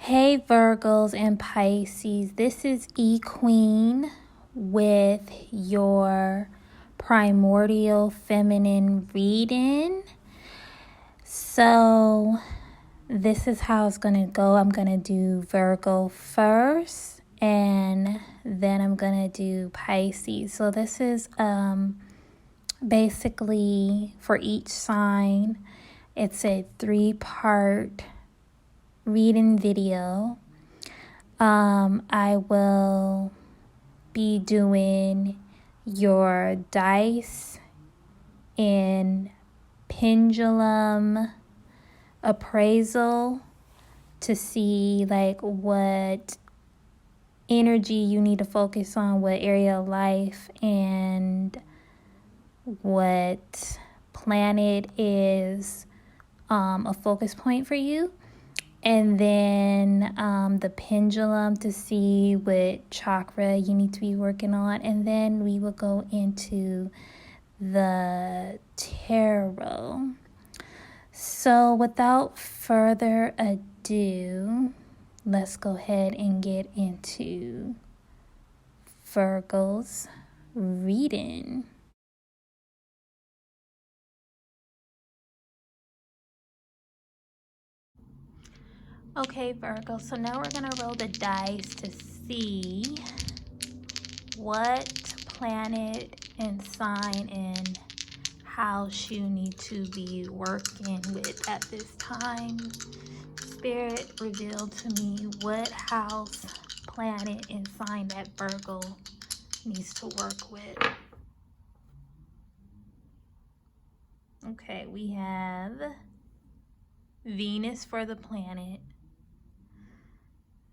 Hey Virgos and Pisces, this is E-Queen with your primordial feminine reading. So this is how it's going to go. I'm going to do Virgo first and then I'm going to do Pisces. So this is basically for each sign. It's a 3-part reading video. I will be doing your dice and pendulum appraisal to see like what energy you need to focus on, what area of life, and what planet is a focus point for you. And then the pendulum to see what chakra you need to be working on. And then we will go into the tarot. So without further ado, let's go ahead and get into Virgo's reading. Okay, Virgo, so now we're going to roll the dice to see what planet and sign and house you need to be working with at this time. Spirit, revealed to me what house, planet, and sign that Virgo needs to work with. Okay, we have Venus for the planet.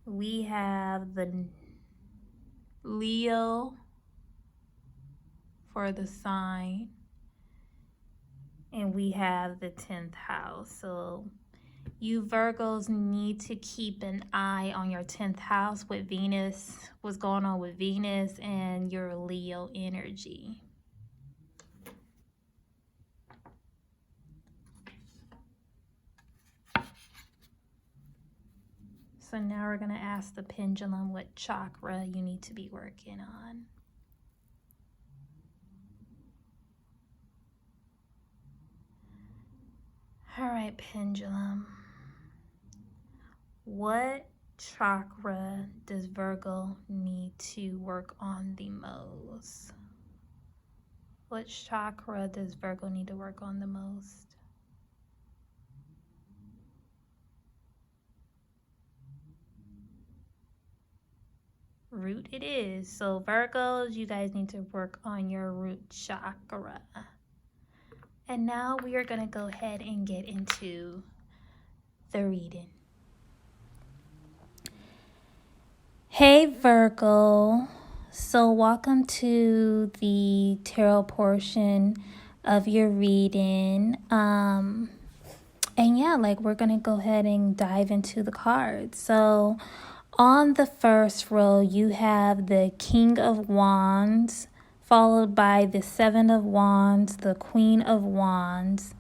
We have the Leo for the sign, and we have the 10th house. So you Virgos need to keep an eye on your 10th house with Venus, what's going on with Venus and your Leo energy. So now we're going to ask the pendulum what chakra you need to be working on. All right, pendulum. What chakra does Virgo need to work on the most? Which chakra does Virgo need to work on the most? Root it is. So Virgos, you guys need to work on your root chakra. And now we are going to go ahead and get into the reading. Hey Virgo. So welcome to the tarot portion of your reading. And yeah, like we're going to go ahead and dive into the cards. So on the first row, you have the King of Wands, followed by the 7 of Wands, the Queen of Wands,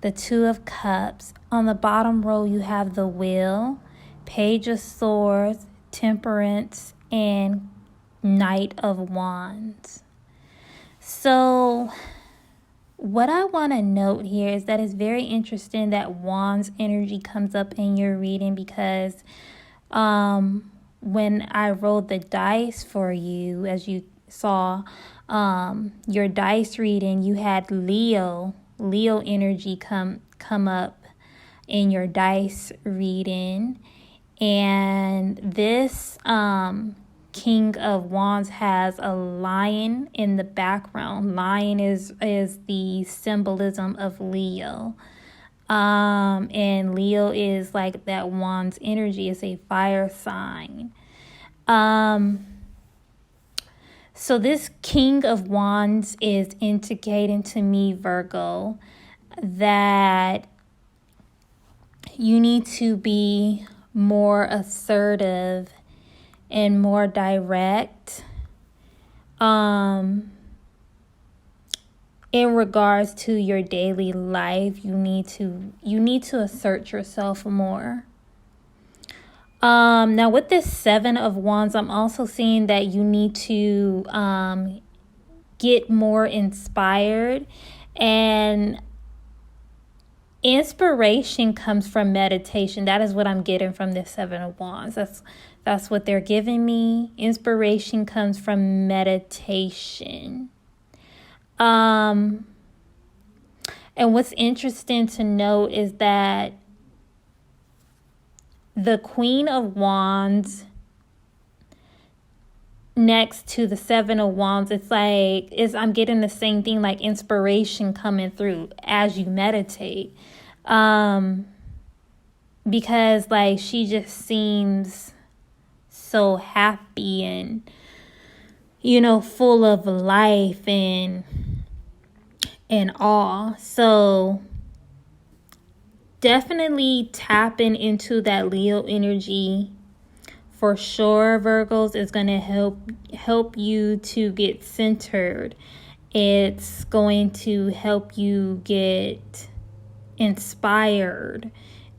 the 2 of Cups. On the bottom row, you have the Wheel, Page of Swords, Temperance, and Knight of Wands. So what I want to note here is that it's very interesting that Wands energy comes up in your reading because when I rolled the dice for you, as you saw, your dice reading, you had Leo energy come up in your dice reading. And this King of Wands has a lion in the background. Lion is the symbolism of Leo. And Leo is like that Wands energy. It's a fire sign. So this King of Wands is indicating to me, Virgo, that you need to be more assertive and more direct in regards to your daily life. You need to assert yourself more. Now with this Seven of Wands, I'm also seeing that you need to get more inspired, and inspiration comes from meditation. That is what I'm getting from this Seven of Wands. That's what they're giving me. Inspiration comes from meditation. And what's interesting to note is that the Queen of Wands next to the Seven of Wands, I'm getting the same thing, like inspiration coming through as you meditate. Because like she just seems so happy and, full of life and all. So definitely tapping into that Leo energy for sure, Virgos, is going to help you to get centered. It's going to help you get inspired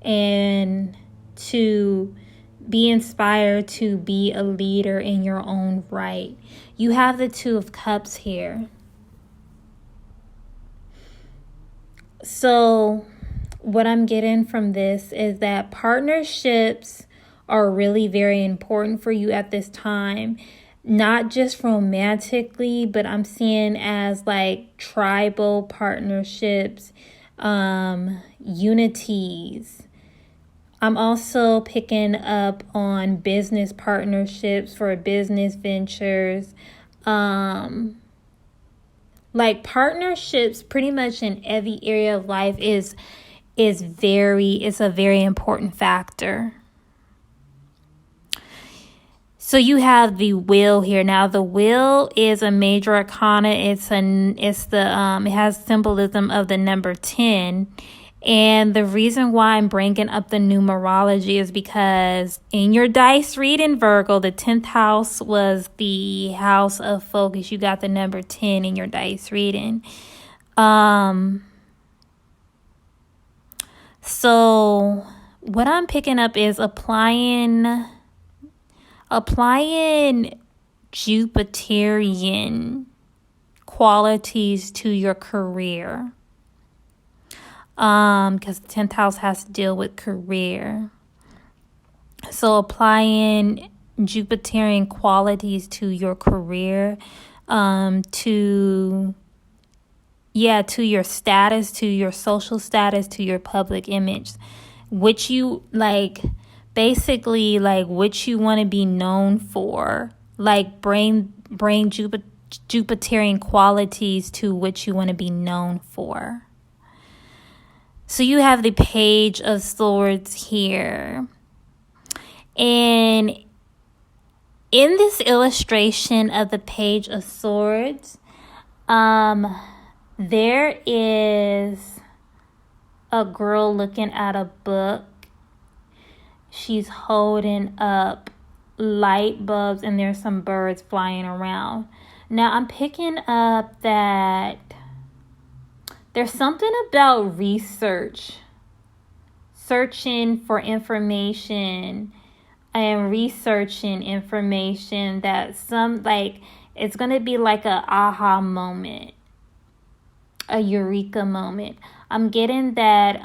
and to be inspired to be a leader in your own right. You have the Two of Cups here. So what I'm getting from this is that partnerships are really very important for you at this time. Not just romantically, but I'm seeing as like tribal partnerships, unities. I'm also picking up on business partnerships for business ventures. Like partnerships pretty much in every area of life is a very important factor. So you have the Wheel here. Now the Wheel is a major arcana. It has symbolism of the number 10. And the reason why I'm bringing up the numerology is because in your dice reading, Virgo, the 10th house was the house of focus. You got the number 10 in your dice reading. So what I'm picking up is applying Jupiterian qualities to your career. Because the 10th house has to deal with career. So applying Jupiterian qualities to your career, to your status, to your social status, to your public image, which you basically what you want to be known for, bring Jupiterian qualities to what you want to be known for. So you have the Page of Swords here. And in this illustration of the Page of Swords, there is a girl looking at a book. She's holding up light bulbs and there's some birds flying around. Now I'm picking up that there's something about research, searching for information and researching information that it's going to be like a aha moment, a eureka moment. I'm getting that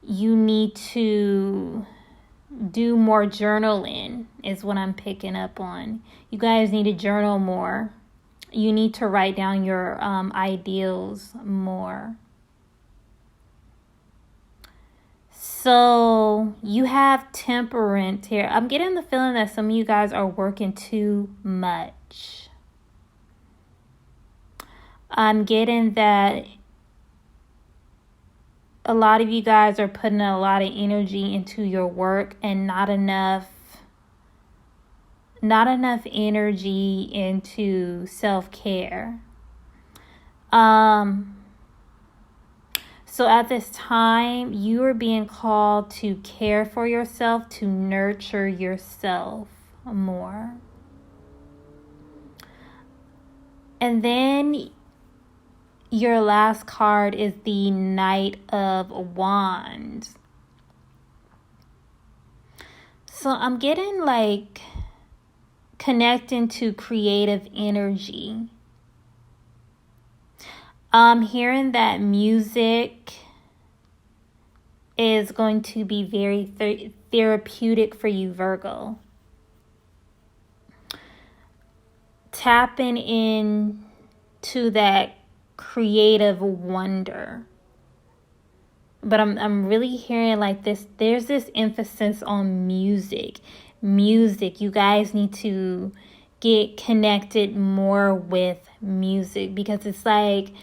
you need to do more journaling is what I'm picking up on. You guys need to journal more. You need to write down your ideals more. So you have Temperance here. I'm getting the feeling that some of you guys are working too much. I'm getting that a lot of you guys are putting a lot of energy into your work and not enough energy into self-care. So at this time, you are being called to care for yourself, to nurture yourself more. And then your last card is the Knight of Wands. So I'm getting like connecting to creative energy. I'm hearing that music is going to be very therapeutic for you, Virgo. Tapping in to that creative wonder. But I'm really hearing like this, there's this emphasis on music. You guys need to get connected more with music, because it's like,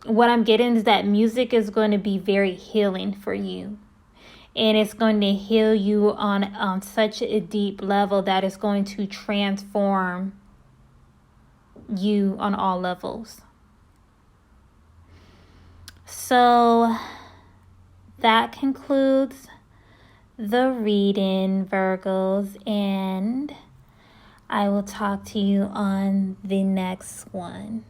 what I'm getting is that music is going to be very healing for you. And it's going to heal you on such a deep level that it's going to transform you on all levels. So that concludes the reading, Virgos, and I will talk to you on the next one.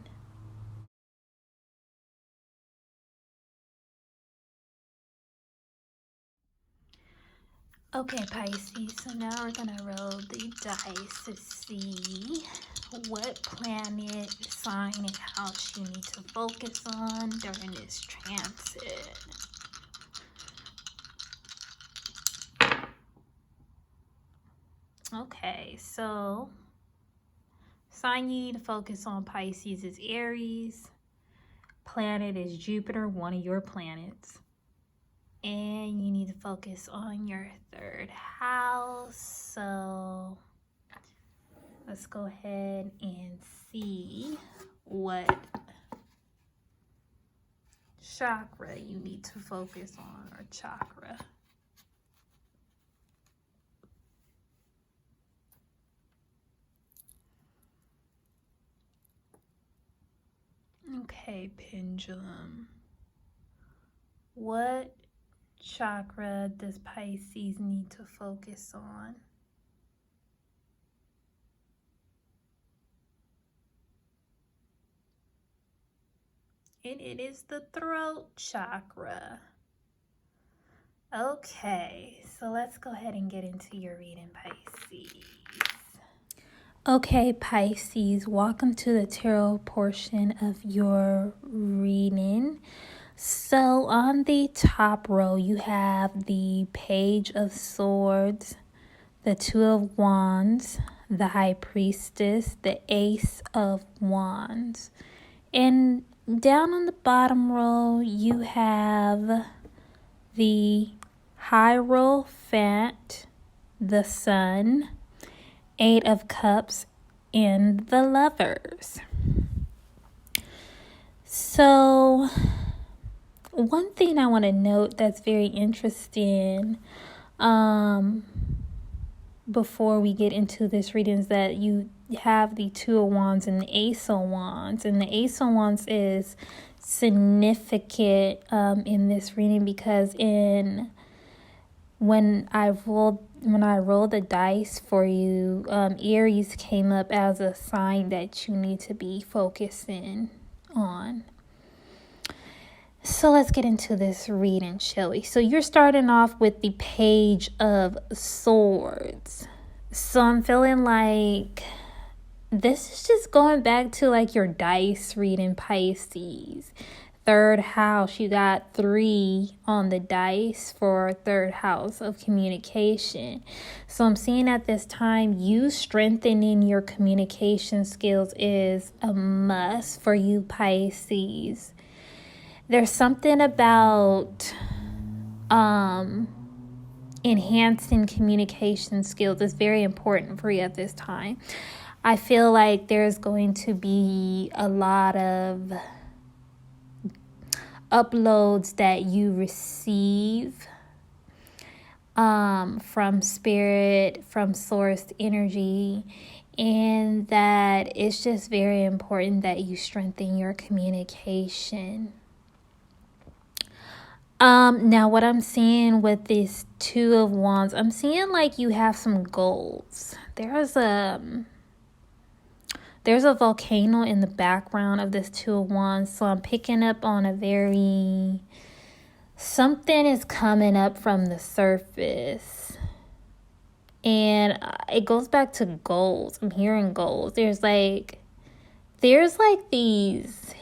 Okay, Pisces, so now we're going to roll the dice to see what planet, sign, and house you need to focus on during this transit. Okay, so sign you need to focus on, Pisces, is Aries. Planet is Jupiter, one of your planets. And you need to focus on your third house. So let's go ahead and see what chakra you need to focus on, or chakra. Okay, pendulum. What chakra does Pisces need to focus on? And it is the throat chakra. Okay, so let's go ahead and get into your reading, Pisces. Okay, Pisces, welcome to the tarot portion of your reading. So on the top row, you have the Page of Swords, the Two of Wands, the High Priestess, the Ace of Wands. And down on the bottom row, you have the Hierophant, the Sun, Eight of Cups, and the Lovers. So one thing I want to note that's very interesting before we get into this reading is that you have the Two of Wands and the Ace of Wands. And the Ace of Wands is significant in this reading, because when I rolled the dice for you, Aries came up as a sign that you need to be focusing on. So let's get into this reading, shall we? So you're starting off with the Page of Swords. So I'm feeling like this is just going back to like your dice reading, Pisces. Third house, you got 3 on the dice for third house of communication. So I'm seeing at this time, you strengthening your communication skills is a must for you, Pisces. There's something about enhancing communication skills is very important for you at this time. I feel like there's going to be a lot of uploads that you receive from spirit, from source energy, and that it's just very important that you strengthen your communication. Now what I'm seeing with this Two of Wands, I'm seeing like you have some goals. There's a volcano in the background of this Two of Wands, so I'm picking up on something is coming up from the surface. And it goes back to goals. I'm hearing goals. There's like these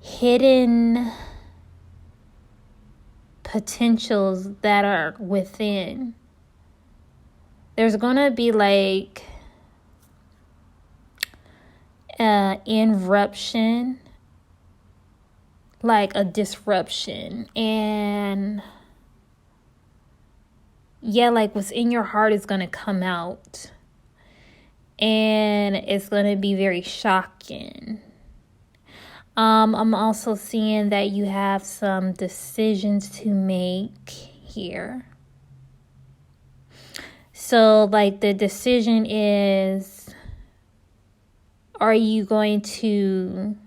hidden potentials that are within. There's gonna be like interruption, like a disruption, and yeah, like what's in your heart is gonna come out, and it's gonna be very shocking. I'm also seeing that you have some decisions to make here. So like the decision is, are you going to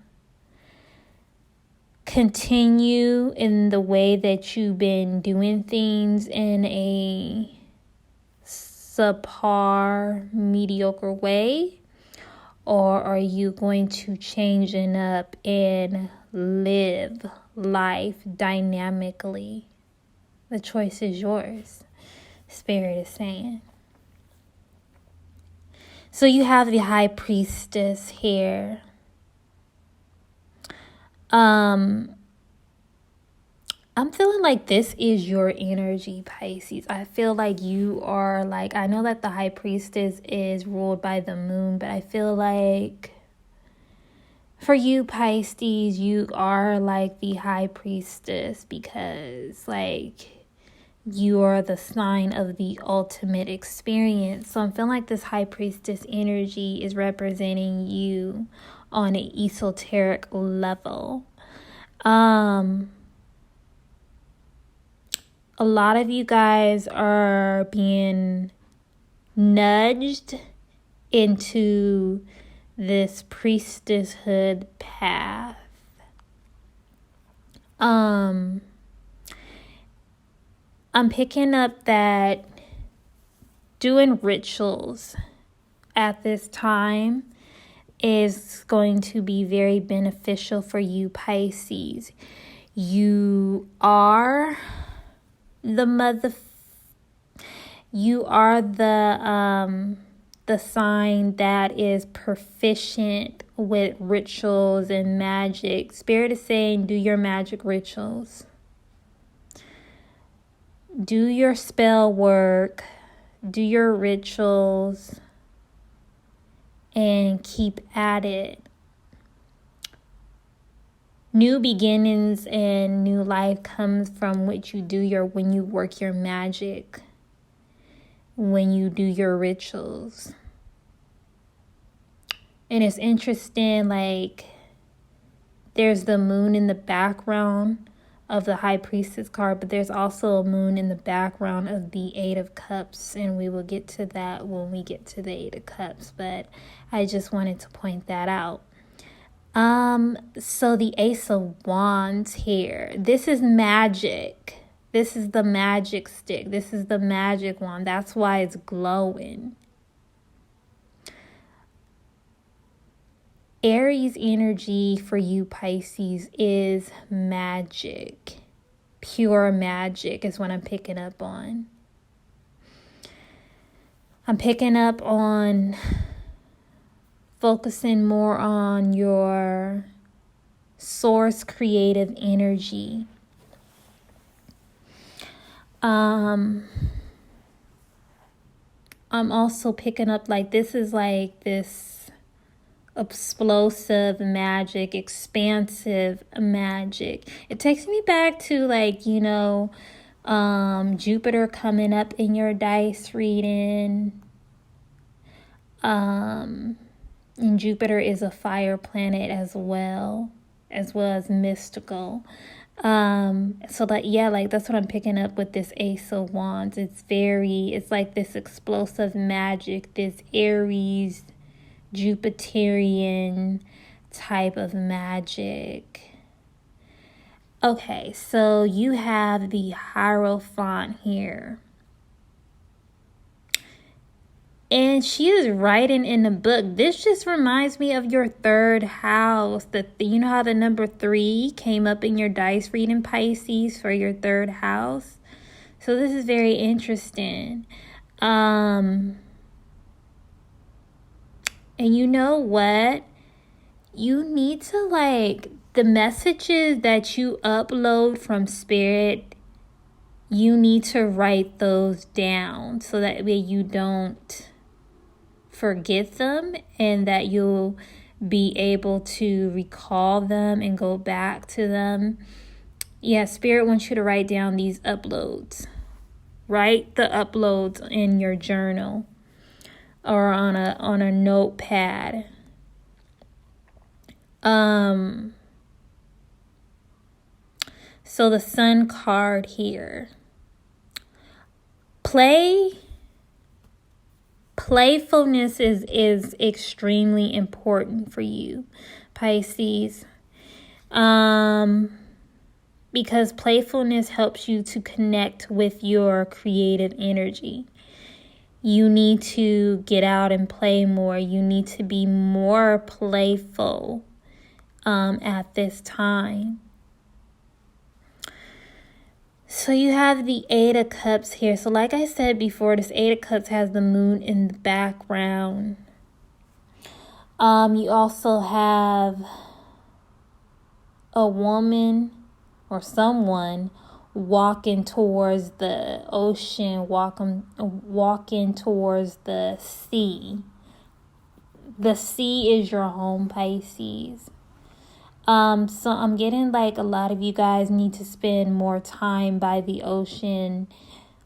continue in the way that you've been doing things in a subpar, mediocre way? Or are you going to change it up and live life dynamically? The choice is yours, Spirit is saying. So you have the High Priestess here. I'm feeling like this is your energy, Pisces. I feel like you are like, I know that the High Priestess is ruled by the moon, but I feel like for you, Pisces, you are like the High Priestess because like you are the sign of the ultimate experience. So I'm feeling like this High Priestess energy is representing you on an esoteric level. A lot of you guys are being nudged into this priestesshood path. I'm picking up that doing rituals at this time is going to be very beneficial for you, Pisces. You are the sign that is proficient with rituals and magic. Spirit is saying do your magic rituals. Do your spell work. Do your rituals. And keep at it. New beginnings and new life comes from what you do when you work your magic, when you do your rituals. And it's interesting, like there's the moon in the background of the High Priestess card, but there's also a moon in the background of the Eight of Cups, and we will get to that when we get to the Eight of Cups, but I just wanted to point that out. So the Ace of Wands here, this is magic. This is the magic stick. This is the magic wand. That's why it's glowing. Aries energy for you, Pisces, is magic. Pure magic is what I'm picking up on. I'm picking up on focusing more on your source creative energy. I'm also picking up like this is like this explosive magic, expansive magic. It takes me back to like, Jupiter coming up in your dice reading. And Jupiter is a fire planet as well as mystical. So that, yeah, like that's what I'm picking up with this Ace of Wands. It's like this explosive magic, this Aries, Jupiterian type of magic. Okay, so you have the Hierophant here. And she is writing in the book. This just reminds me of your third house. You know how the number 3 came up in your dice reading, Pisces, for your third house? So this is very interesting. And you know what? You need to, like, the messages that you upload from Spirit, you need to write those down so that way you don't forget them and that you'll be able to recall them and go back to them. Yeah, Spirit wants you to write down these uploads. Write the uploads in your journal or on a notepad. So the Sun card here. Playfulness is extremely important for you, Pisces. Because playfulness helps you to connect with your creative energy. You need to get out and play more. You need to be more playful at this time. So you have the Eight of Cups here. So like I said before, this Eight of Cups has the moon in the background. You also have a woman or someone walking towards the ocean, walking towards the sea. The sea is your home, Pisces. So I'm getting like a lot of you guys need to spend more time by the ocean.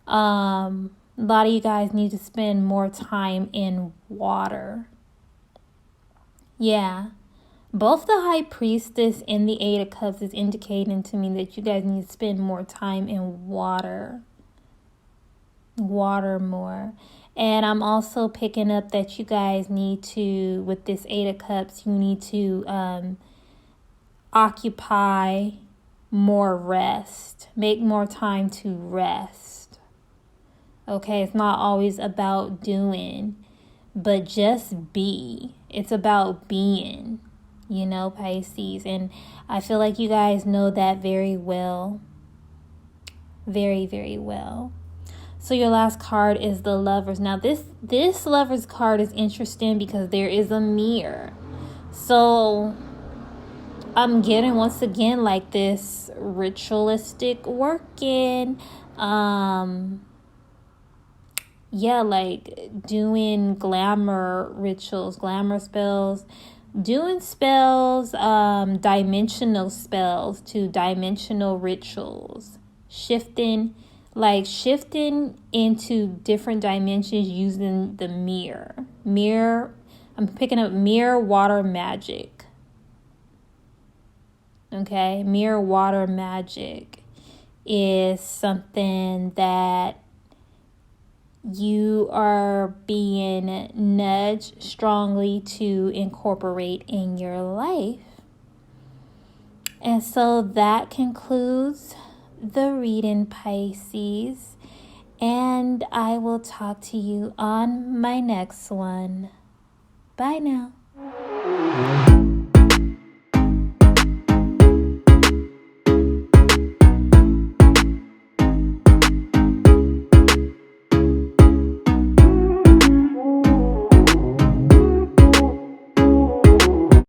A lot of you guys need to spend more time in water. Yeah. Both the High Priestess and the Eight of Cups is indicating to me that you guys need to spend more time in water. Water more. And I'm also picking up that you guys need to, with this Eight of Cups, you need to occupy more rest. Make more time to rest. Okay, it's not always about doing, but just be. It's about being, you know, Pisces. And I feel like you guys know that very well. Very, very well. So your last card is the Lovers. Now this Lovers card is interesting because there is a mirror. So I'm getting, once again, like this ritualistic working. Yeah, like doing glamour rituals, glamour spells, doing spells, dimensional spells to dimensional rituals, shifting into different dimensions using the mirror. I'm picking up mirror water magic. Okay, mirror water magic is something that you are being nudged strongly to incorporate in your life. And so that concludes the reading, Pisces. And I will talk to you on my next one. Bye now.